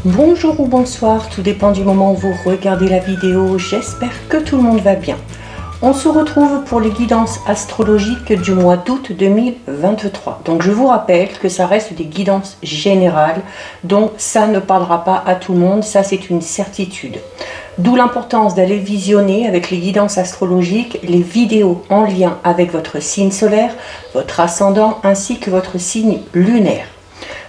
Bonjour ou bonsoir, tout dépend du moment où vous regardez la vidéo, j'espère que tout le monde va bien. On se retrouve pour les guidances astrologiques du mois d'août 2023. Donc je vous rappelle que ça reste des guidances générales, donc ça ne parlera pas à tout le monde, ça c'est une certitude. D'où l'importance d'aller visionner avec les guidances astrologiques les vidéos en lien avec votre signe solaire, votre ascendant ainsi que votre signe lunaire.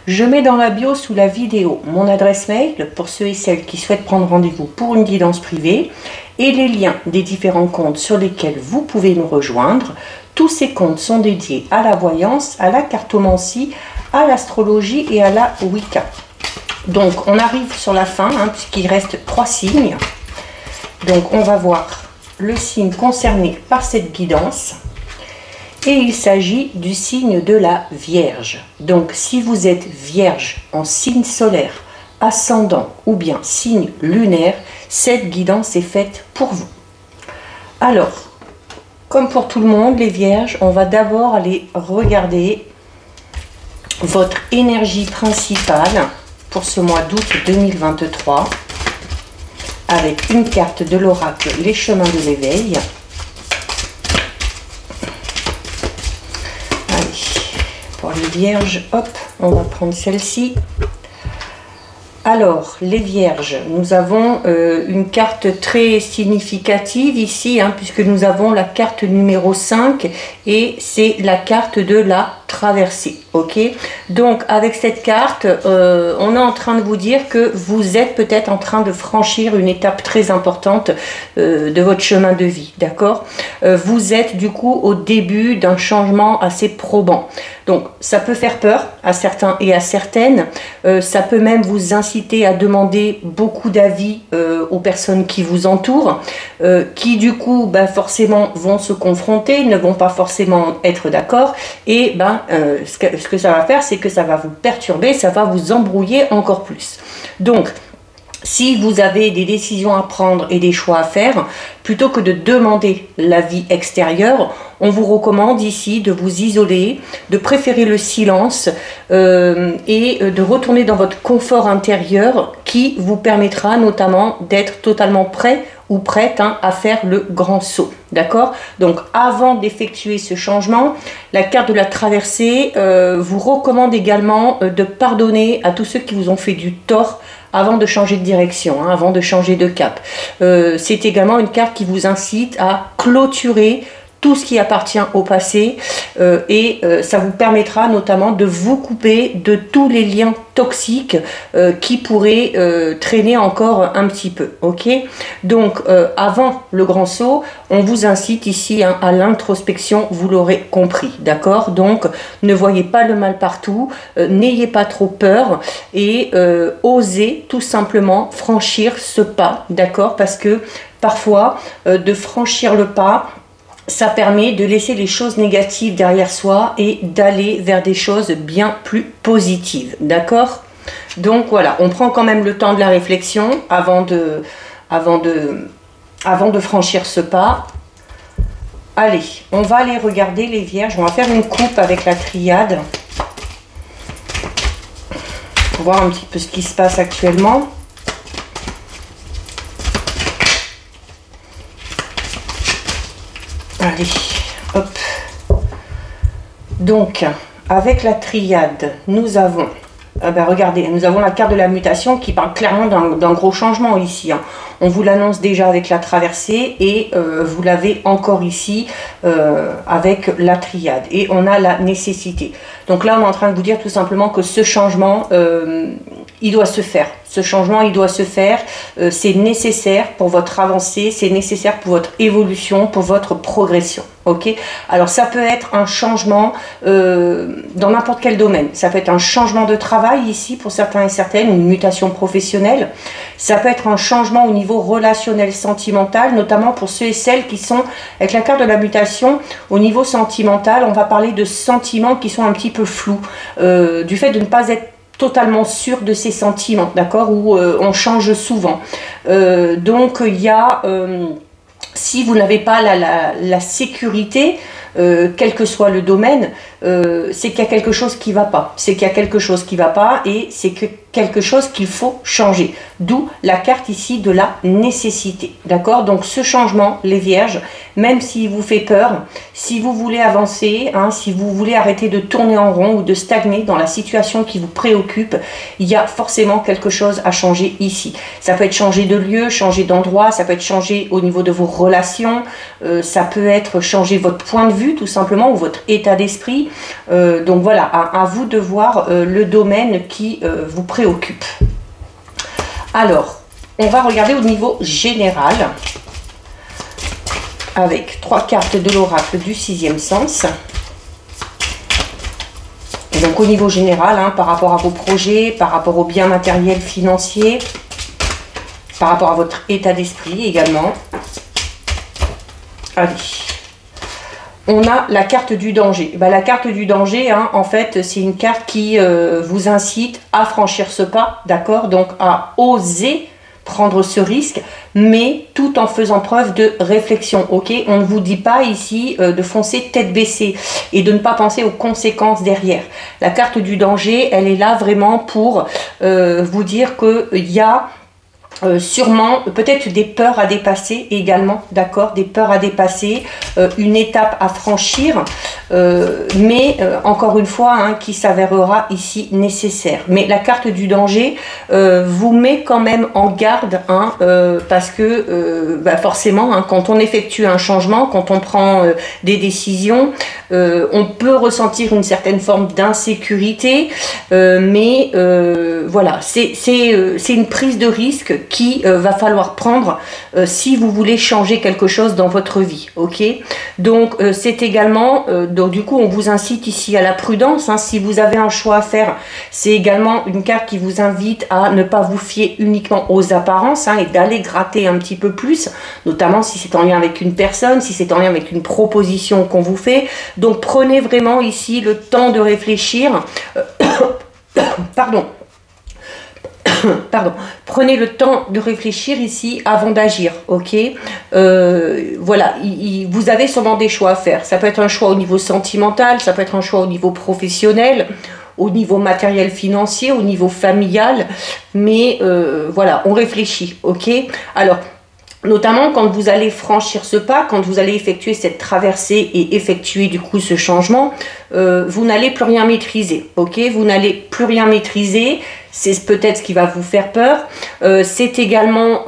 Je mets dans la bio sous la vidéo mon adresse mail pour ceux et celles qui souhaitent prendre rendez-vous pour une guidance privée et les liens des différents comptes sur lesquels vous pouvez nous rejoindre. Tous ces comptes sont dédiés à la voyance, à la cartomancie, à l'astrologie et à la Wicca. Donc on arrive sur la fin puisqu'il reste 3 signes. Donc on va voir le signe concerné par cette guidance. Et il s'agit du signe de la Vierge. Donc si vous êtes Vierge en signe solaire, ascendant ou bien signe lunaire, cette guidance est faite pour vous. Alors, comme pour tout le monde, les Vierges, on va d'abord aller regarder votre énergie principale pour ce mois d'août 2023 avec une carte de l'oracle, les chemins de l'éveil. Pour les Vierges, hop, on va prendre celle-ci. Alors, les Vierges, nous avons une carte très significative ici, puisque nous avons la carte numéro 5 et c'est la carte de la traversée. Ok, donc avec cette carte, on est en train de vous dire que vous êtes peut-être en train de franchir une étape très importante de votre chemin de vie, d'accord. Vous êtes du coup au début d'un changement assez probant. Donc ça peut faire peur à certains et à certaines, ça peut même vous inciter à demander beaucoup d'avis aux personnes qui vous entourent, qui du coup forcément vont se confronter, ne vont pas forcément être d'accord et ce que ça va faire, c'est que ça va vous perturber, ça va vous embrouiller encore plus. Donc si vous avez des décisions à prendre et des choix à faire, plutôt que de demander l'avis extérieur, on vous recommande ici de vous isoler, de préférer le silence et de retourner dans votre confort intérieur qui vous permettra notamment d'être totalement prêt ou prête à faire le grand saut. D'accord? Donc avant d'effectuer ce changement, la carte de la traversée vous recommande également de pardonner à tous ceux qui vous ont fait du tort avant de changer de direction, avant de changer de cap. C'est également une carte qui vous incite à clôturer tout ce qui appartient au passé et ça vous permettra notamment de vous couper de tous les liens toxiques qui pourraient traîner encore un petit peu. Ok, donc avant le grand saut, on vous incite ici à l'introspection, vous l'aurez compris, d'accord. Donc ne voyez pas le mal partout, n'ayez pas trop peur et osez tout simplement franchir ce pas, d'accord, parce que parfois de franchir le pas, ça permet de laisser les choses négatives derrière soi et d'aller vers des choses bien plus positives, d'accord. Donc voilà, on prend quand même le temps de la réflexion avant de franchir ce pas. Allez, on va aller regarder les Vierges, on va faire une coupe avec la triade pour voir un petit peu ce qui se passe actuellement. Allez, hop. Donc, avec la triade, nous avons, regardez, nous avons la carte de la mutation qui parle clairement d'un gros changement ici. On vous l'annonce déjà avec la traversée et vous l'avez encore ici avec la triade. Et on a la nécessité. Donc là, on est en train de vous dire tout simplement que ce changement, il doit se faire. Ce changement, il doit se faire. C'est nécessaire pour votre avancée, c'est nécessaire pour votre évolution, pour votre progression. Ok. Alors ça peut être un changement dans n'importe quel domaine. Ça peut être un changement de travail ici pour certains et certaines, une mutation professionnelle. Ça peut être un changement au niveau relationnel, sentimental, notamment pour ceux et celles qui sont avec la carte de la mutation. Au niveau sentimental, on va parler de sentiments qui sont un petit peu flous, du fait de ne pas être totalement sûr de ses sentiments, d'accord, où on change souvent. Donc il y a, si vous n'avez pas la sécurité, quel que soit le domaine, c'est qu'il y a quelque chose qui ne va pas. C'est qu'il y a quelque chose qui ne va pas et c'est que quelque chose qu'il faut changer. D'où la carte ici de la nécessité. D'accord? Donc ce changement, les vierges, même s'il vous fait peur, si vous voulez avancer, hein, si vous voulez arrêter de tourner en rond ou de stagner dans la situation qui vous préoccupe, il y a forcément quelque chose à changer ici. Ça peut être changer de lieu, changer d'endroit, ça peut être changer au niveau de vos relations, ça peut être changer votre point de vue tout simplement ou votre état d'esprit. Donc voilà, à vous de voir le domaine qui vous préoccupe. Alors, on va regarder au niveau général avec 3 cartes de l'oracle du 6e sens. Et donc au niveau général, hein, par rapport à vos projets, par rapport aux biens matériels financiers, par rapport à votre état d'esprit également. Allez. On a la carte du danger. Ben, la carte du danger, hein, en fait, c'est une carte qui vous incite à franchir ce pas, d'accord? Donc à oser prendre ce risque, mais tout en faisant preuve de réflexion, ok? On ne vous dit pas ici de foncer tête baissée et de ne pas penser aux conséquences derrière. La carte du danger, elle est là vraiment pour vous dire qu'il y a sûrement peut-être des peurs à dépasser également, d'accord, des peurs à dépasser, une étape à franchir, mais encore une fois, hein, qui s'avérera ici nécessaire. Mais la carte du danger vous met quand même en garde, hein, parce que bah forcément, hein, quand on effectue un changement, quand on prend des décisions, on peut ressentir une certaine forme d'insécurité, mais voilà, c'est une prise de risque qui va falloir prendre si vous voulez changer quelque chose dans votre vie, ok? Donc c'est également, donc du coup on vous incite ici à la prudence, hein, si vous avez un choix à faire, c'est également une carte qui vous invite à ne pas vous fier uniquement aux apparences, hein, et d'aller gratter un petit peu plus, notamment si c'est en lien avec une personne, si c'est en lien avec une proposition qu'on vous fait. Donc prenez vraiment ici le temps de réfléchir, pardon, prenez le temps de réfléchir ici avant d'agir, ok? Voilà, vous avez sûrement des choix à faire. Ça peut être un choix au niveau sentimental, ça peut être un choix au niveau professionnel, au niveau matériel financier, au niveau familial, mais voilà, on réfléchit, ok? Alors, notamment quand vous allez franchir ce pas, quand vous allez effectuer cette traversée et effectuer du coup ce changement, vous n'allez plus rien maîtriser, ok? Vous n'allez plus rien maîtriser, c'est peut-être ce qui va vous faire peur. C'est également,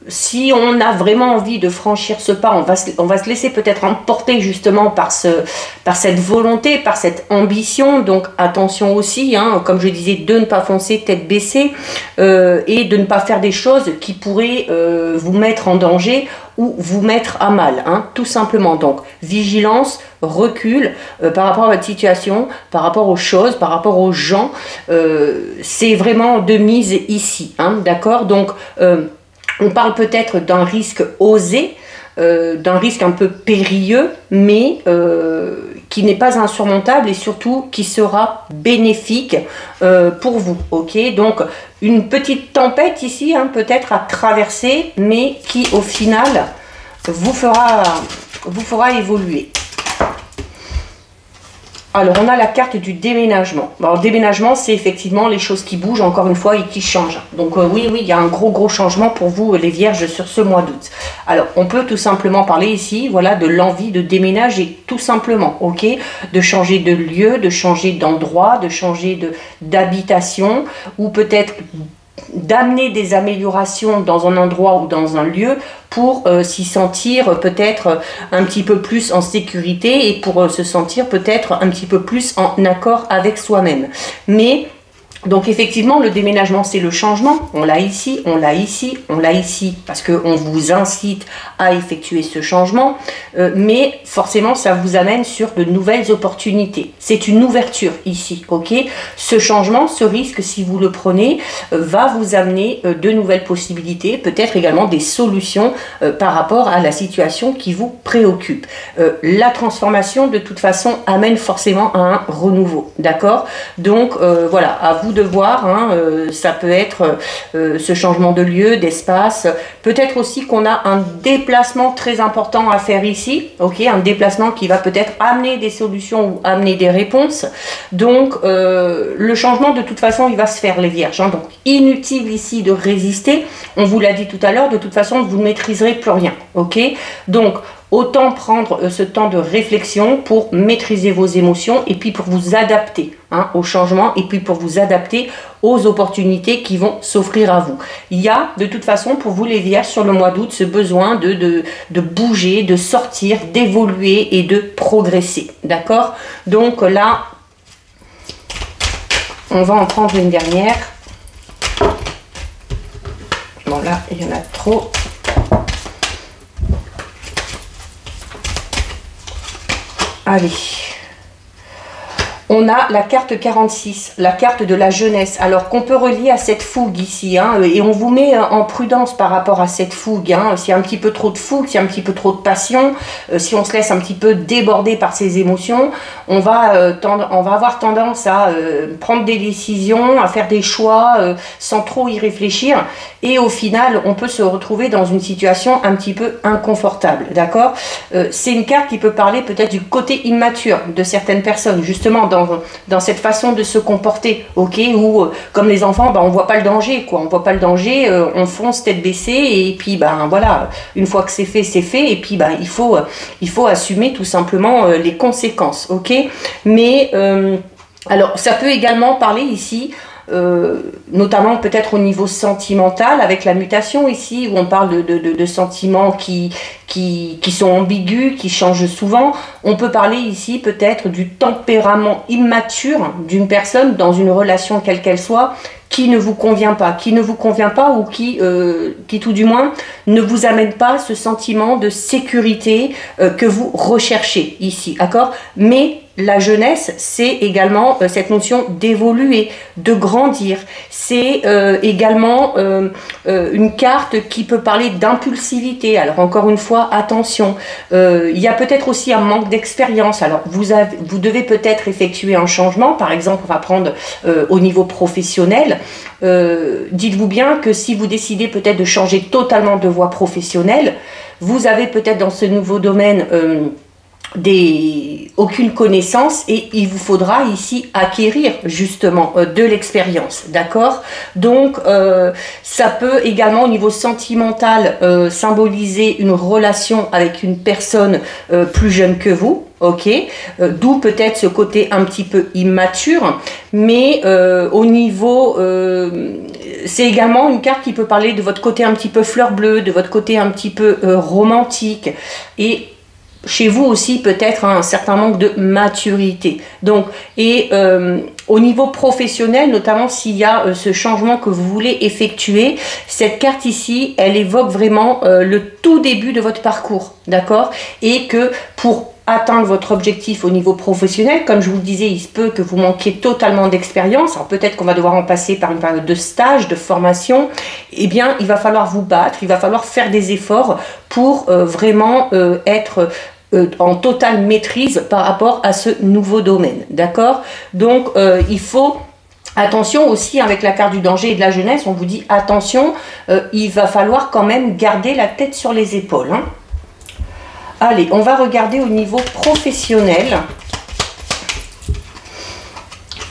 si on a vraiment envie de franchir ce pas, on va se laisser peut-être emporter justement par cette volonté, par cette ambition. Donc attention aussi, hein, comme je disais, de ne pas foncer tête baissée et de ne pas faire des choses qui pourraient vous mettre en danger ou vous mettre à mal, hein, tout simplement. Donc vigilance, recul par rapport à votre situation, par rapport aux choses, par rapport aux gens, c'est vraiment de mise ici, hein, d'accord? Donc on parle peut-être d'un risque osé, d'un risque un peu périlleux, mais qui n'est pas insurmontable et surtout qui sera bénéfique pour vous, ok? Donc une petite tempête ici, hein, peut-être à traverser, mais qui au final vous fera évoluer. Alors, on a la carte du déménagement. Alors, déménagement, c'est effectivement les choses qui bougent, encore une fois, et qui changent. Donc, oui, il y a un gros changement pour vous, les vierges, sur ce mois d'août. Alors, on peut tout simplement parler ici, voilà, de l'envie de déménager, tout simplement, ok? De changer de lieu, de changer d'endroit, de changer d'habitation, ou peut-être d'amener des améliorations dans un endroit ou dans un lieu pour s'y sentir peut-être un petit peu plus en sécurité et pour se sentir peut-être un petit peu plus en accord avec soi-même. Mais donc effectivement, le déménagement, c'est le changement. On l'a ici, on l'a ici, on l'a ici, parce qu'on vous incite à effectuer ce changement. Mais forcément, ça vous amène sur de nouvelles opportunités. C'est une ouverture ici, ok? Ce changement, ce risque, si vous le prenez, va vous amener de nouvelles possibilités, peut-être également des solutions par rapport à la situation qui vous préoccupe. La transformation, de toute façon, amène forcément à un renouveau, d'accord? Donc, voilà, à vous vous de voir, hein, ça peut être ce changement de lieu, d'espace, peut-être aussi qu'on a un déplacement très important à faire ici, ok, un déplacement qui va peut-être amener des solutions ou amener des réponses. Donc le changement de toute façon il va se faire, les vierges, hein, donc inutile ici de résister, on vous l'a dit tout à l'heure, de toute façon vous ne maîtriserez plus rien, ok, donc autant prendre ce temps de réflexion pour maîtriser vos émotions et puis pour vous adapter, hein, au changement et puis pour vous adapter aux opportunités qui vont s'offrir à vous. Il y a de toute façon pour vous les vierges sur le mois d'août ce besoin de bouger, de sortir, d'évoluer et de progresser. D'accord? Donc là, on va en prendre une dernière. Bon là, il y en a trop. Allez, on a la carte 46, la carte de la jeunesse, alors qu'on peut relier à cette fougue ici, hein, et on vous met en prudence par rapport à cette fougue, hein, s'il y a un petit peu trop de fougue, s'il y a un petit peu trop de passion, si on se laisse un petit peu déborder par ses émotions, on va avoir tendance à prendre des décisions, à faire des choix sans trop y réfléchir, et au final, on peut se retrouver dans une situation un petit peu inconfortable, d'accord? C'est une carte qui peut parler peut-être du côté immature de certaines personnes, justement dans cette façon de se comporter, ok, où comme les enfants, ben, on voit pas le danger, quoi, on voit pas le danger, on fonce tête baissée, et puis ben voilà, une fois que c'est fait, et puis ben il faut assumer tout simplement les conséquences, ok, mais alors ça peut également parler ici notamment peut-être au niveau sentimental avec la mutation ici où on parle de sentiments qui sont ambigus, qui changent souvent. On peut parler ici peut-être du tempérament immature d'une personne dans une relation quelle qu'elle soit qui ne vous convient pas ou qui tout du moins ne vous amène pas ce sentiment de sécurité que vous recherchez ici, d'accord? Mais la jeunesse, c'est également cette notion d'évoluer, de grandir. C'est également une carte qui peut parler d'impulsivité. Alors encore une fois, attention. Il y a peut-être aussi un manque d'expérience. Alors vous devez peut-être effectuer un changement. Par exemple, on va prendre au niveau professionnel. Dites-vous bien que si vous décidez peut-être de changer totalement de voie professionnelle, vous avez peut-être dans ce nouveau domaine aucune connaissance et il vous faudra ici acquérir justement de l'expérience, d'accord? Donc ça peut également au niveau sentimental symboliser une relation avec une personne plus jeune que vous, ok, d'où peut-être ce côté un petit peu immature, mais au niveau c'est également une carte qui peut parler de votre côté un petit peu fleur bleue, de votre côté un petit peu romantique, et chez vous aussi peut-être un certain manque de maturité. Donc, et au niveau professionnel, notamment s'il y a ce changement que vous voulez effectuer, cette carte ici, elle évoque vraiment le tout début de votre parcours, d'accord? Et que pour atteindre votre objectif au niveau professionnel, comme je vous le disais, il se peut que vous manquiez totalement d'expérience, alors peut-être qu'on va devoir en passer par une période de stage, de formation, eh bien il va falloir vous battre, il va falloir faire des efforts pour vraiment être en totale maîtrise par rapport à ce nouveau domaine, d'accord? Donc il faut attention aussi avec la carte du danger et de la jeunesse, on vous dit attention, il va falloir quand même garder la tête sur les épaules, hein. Allez, on va regarder au niveau professionnel.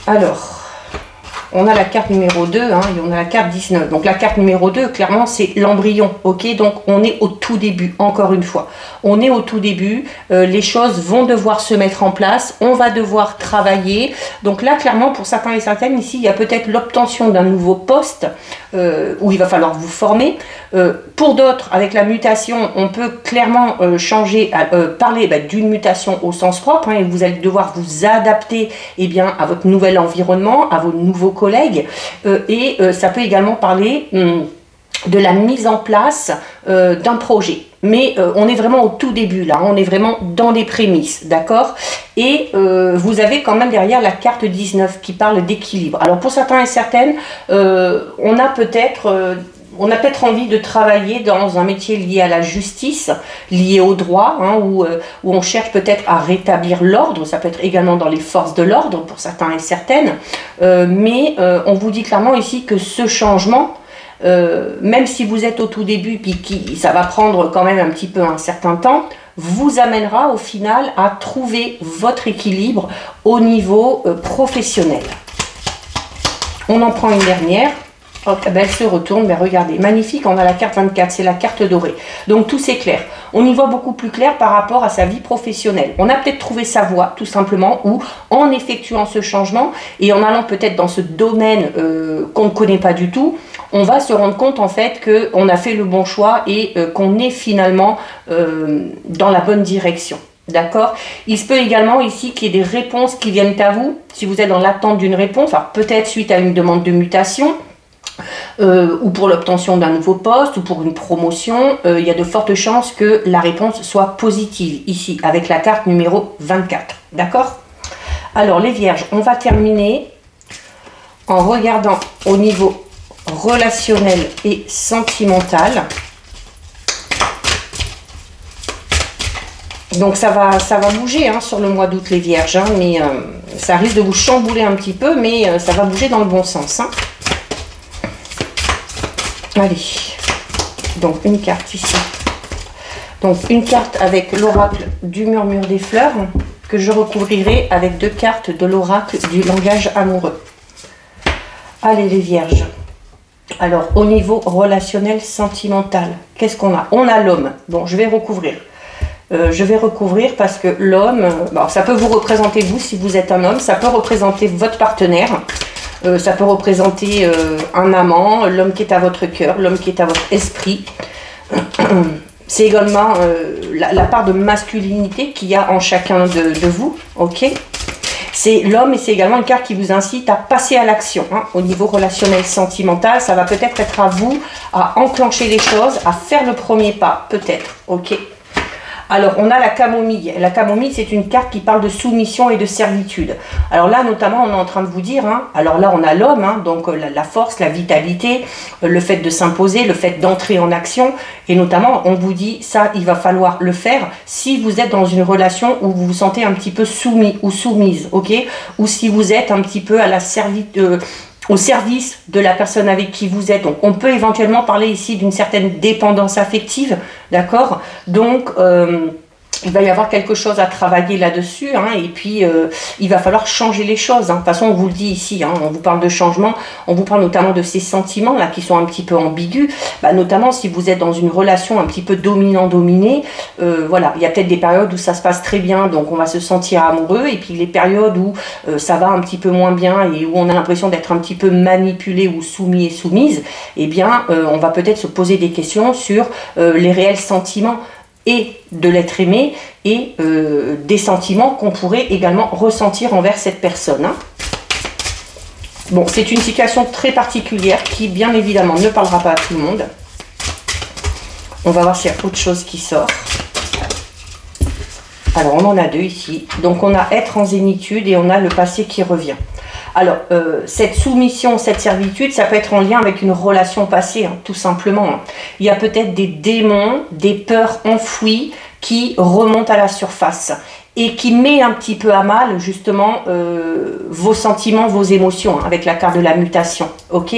Alors, on a la carte numéro 2 hein, et on a la carte 19. Donc la carte numéro 2, clairement, c'est l'embryon. Ok, donc on est au tout début, encore une fois. On est au tout début, les choses vont devoir se mettre en place, on va devoir travailler. Donc là, clairement, pour certains et certaines, ici, il y a peut-être l'obtention d'un nouveau poste où il va falloir vous former. Pour d'autres, avec la mutation, on peut clairement parler d'une mutation au sens propre, hein, et vous allez devoir vous adapter à votre nouvel environnement, à vos nouveaux collègues, et ça peut également parler de la mise en place d'un projet. Mais on est vraiment au tout début là, on est vraiment dans les prémices, d'accord? Et vous avez quand même derrière la carte 19 qui parle d'équilibre. Alors pour certains et certaines, on a peut-être on a peut-être envie de travailler dans un métier lié à la justice, lié au droit, hein, où on cherche peut-être à rétablir l'ordre. Ça peut être également dans les forces de l'ordre pour certains et certaines. Mais on vous dit clairement ici que ce changement, même si vous êtes au tout début, puis ça va prendre quand même un petit peu un certain temps, vous amènera au final à trouver votre équilibre au niveau professionnel. On en prend une dernière. Hop, ben elle se retourne, ben regardez, magnifique, on a la carte 24, c'est la carte dorée. Donc tout c'est clair. On y voit beaucoup plus clair par rapport à sa vie professionnelle. On a peut-être trouvé sa voie, tout simplement, ou en effectuant ce changement et en allant peut-être dans ce domaine qu'on ne connaît pas du tout, on va se rendre compte en fait qu'on a fait le bon choix et qu'on est finalement dans la bonne direction. D'accord. Il se peut également ici qu'il y ait des réponses qui viennent à vous, si vous êtes dans l'attente d'une réponse, alors peut-être suite à une demande de mutation, ou pour l'obtention d'un nouveau poste ou pour une promotion, il y a de fortes chances que la réponse soit positive ici avec la carte numéro 24. D'accord. Alors les vierges, on va terminer en regardant au niveau relationnel et sentimental. Donc ça va bouger hein, sur le mois d'août les vierges, hein, mais ça risque de vous chambouler un petit peu, mais ça va bouger dans le bon sens. Hein. Allez, donc une carte ici. Donc une carte avec l'oracle du murmure des fleurs que je recouvrirai avec 2 cartes de l'oracle du langage amoureux. Allez les vierges. Alors au niveau relationnel sentimental, qu'est-ce qu'on a? On a l'homme. Bon, je vais recouvrir. Je vais recouvrir parce que l'homme, bon, ça peut vous représenter vous si vous êtes un homme, ça peut représenter votre partenaire. Ça peut représenter un amant, l'homme qui est à votre cœur, l'homme qui est à votre esprit. C'est également la part de masculinité qu'il y a en chacun de vous. Ok. C'est l'homme et c'est également une carte qui vous incite à passer à l'action. Hein. Au niveau relationnel sentimental, ça va peut-être être à vous à enclencher les choses, à faire le premier pas, peut-être. Ok. Alors, on a la camomille. La camomille, c'est une carte qui parle de soumission et de servitude. Alors là, notamment, on est en train de vous dire, hein, alors là, on a l'homme, hein, donc la force, la vitalité, le fait de s'imposer, le fait d'entrer en action. Et notamment, on vous dit, ça, il va falloir le faire si vous êtes dans une relation où vous vous sentez un petit peu soumis ou soumise, ok? Ou si vous êtes un petit peu à la au service de la personne avec qui vous êtes. Donc, on peut éventuellement parler ici d'une certaine dépendance affective, d'accord? Donc, il va y avoir quelque chose à travailler là-dessus, hein, et puis il va falloir changer les choses. Hein. De toute façon, on vous le dit ici, hein, on vous parle de changement, on vous parle notamment de ces sentiments-là qui sont un petit peu ambigus, bah, notamment si vous êtes dans une relation un petit peu dominant-dominé, voilà, il y a peut-être des périodes où ça se passe très bien, donc on va se sentir amoureux, et puis les périodes où ça va un petit peu moins bien et où on a l'impression d'être un petit peu manipulé ou soumis et soumise, eh bien, on va peut-être se poser des questions sur les réels sentiments et de l'être aimé et des sentiments qu'on pourrait également ressentir envers cette personne. Hein. Bon, c'est une situation très particulière qui, bien évidemment, ne parlera pas à tout le monde. On va voir s'il y a autre chose qui sort. Alors, on en a 2 ici. Donc, on a être en zénitude et on a le passé qui revient. Alors, cette soumission, cette servitude, ça peut être en lien avec une relation passée, hein, tout simplement. Hein. Il y a peut-être des démons, des peurs enfouies qui remontent à la surface et qui met un petit peu à mal, justement, vos sentiments, vos émotions, hein, avec la carte de la mutation, ok.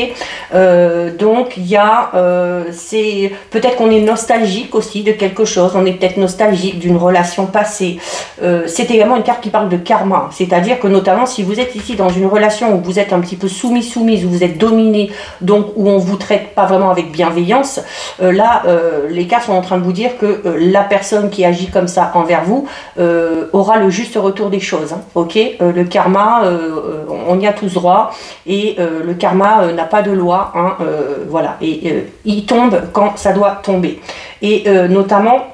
Donc, il y a, c'est peut-être qu'on est nostalgique aussi de quelque chose, on est peut-être nostalgique d'une relation passée. C'est également une carte qui parle de karma, c'est-à-dire que notamment, si vous êtes ici dans une relation où vous êtes un petit peu soumise, où vous êtes dominé, donc où on vous traite pas vraiment avec bienveillance, là, les cartes sont en train de vous dire que la personne qui agit comme ça envers vous, aura le juste retour des choses, hein, ok. Le karma, on y a tous droit, et le karma n'a pas de loi, hein, voilà, et il tombe quand ça doit tomber. Et notamment,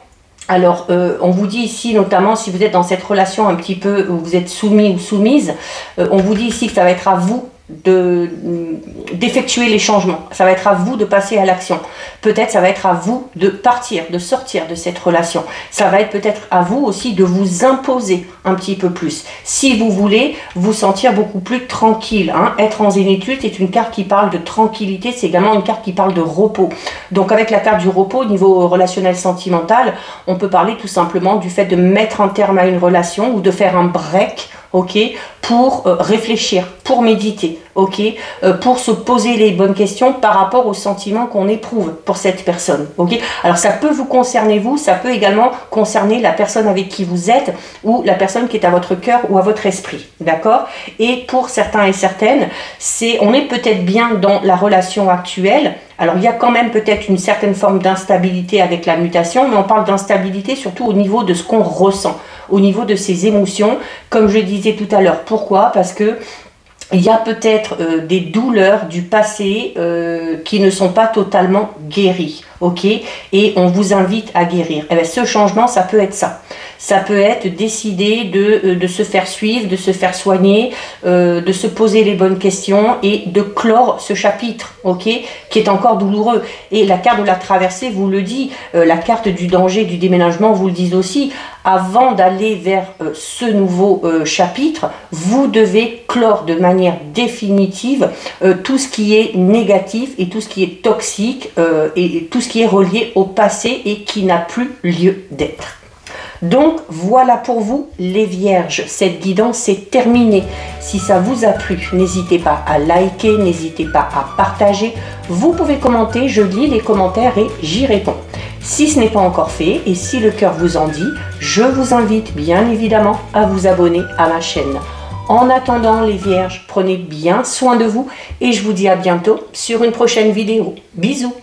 alors, on vous dit ici, notamment si vous êtes dans cette relation un petit peu où vous êtes soumis ou soumise, on vous dit ici que ça va être à vous d'effectuer les changements. Ça va être à vous de passer à l'action. Peut-être ça va être à vous de partir, de sortir de cette relation. Ça va être peut-être à vous aussi de vous imposer un petit peu plus. Si vous voulez vous sentir beaucoup plus tranquille. Hein. Être en zénitude, c'est une carte qui parle de tranquillité. C'est également une carte qui parle de repos. Donc avec la carte du repos, au niveau relationnel sentimental, on peut parler tout simplement du fait de mettre un terme à une relation ou de faire un break, ok, pour réfléchir, pour méditer, ok, pour se poser les bonnes questions par rapport aux sentiments qu'on éprouve pour cette personne, ok. Alors ça peut vous concerner vous, ça peut également concerner la personne avec qui vous êtes ou la personne qui est à votre cœur ou à votre esprit, d'accord. Et pour certains et certaines, on est peut-être bien dans la relation actuelle. Alors il y a quand même peut-être une certaine forme d'instabilité avec la mutation, mais on parle d'instabilité surtout au niveau de ce qu'on ressent, au niveau de ses émotions, comme je disais tout à l'heure. Pourquoi? Parce que il y a peut-être des douleurs du passé qui ne sont pas totalement guéries, ok? Et on vous invite à guérir. Et bien, ce changement, ça peut être ça. Ça peut être décider de se faire suivre, de se faire soigner, de se poser les bonnes questions et de clore ce chapitre, ok, qui est encore douloureux. Et la carte de la traversée vous le dit, la carte du danger, du déménagement vous le dit aussi. Avant d'aller vers ce nouveau chapitre, vous devez clore de manière définitive tout ce qui est négatif et tout ce qui est toxique et tout ce qui est relié au passé et qui n'a plus lieu d'être. Donc voilà pour vous les vierges, cette guidance est terminée. Si ça vous a plu, n'hésitez pas à liker, n'hésitez pas à partager. Vous pouvez commenter, je lis les commentaires et j'y réponds. Si ce n'est pas encore fait et si le cœur vous en dit, je vous invite bien évidemment à vous abonner à ma chaîne. En attendant les vierges, prenez bien soin de vous et je vous dis à bientôt sur une prochaine vidéo. Bisous!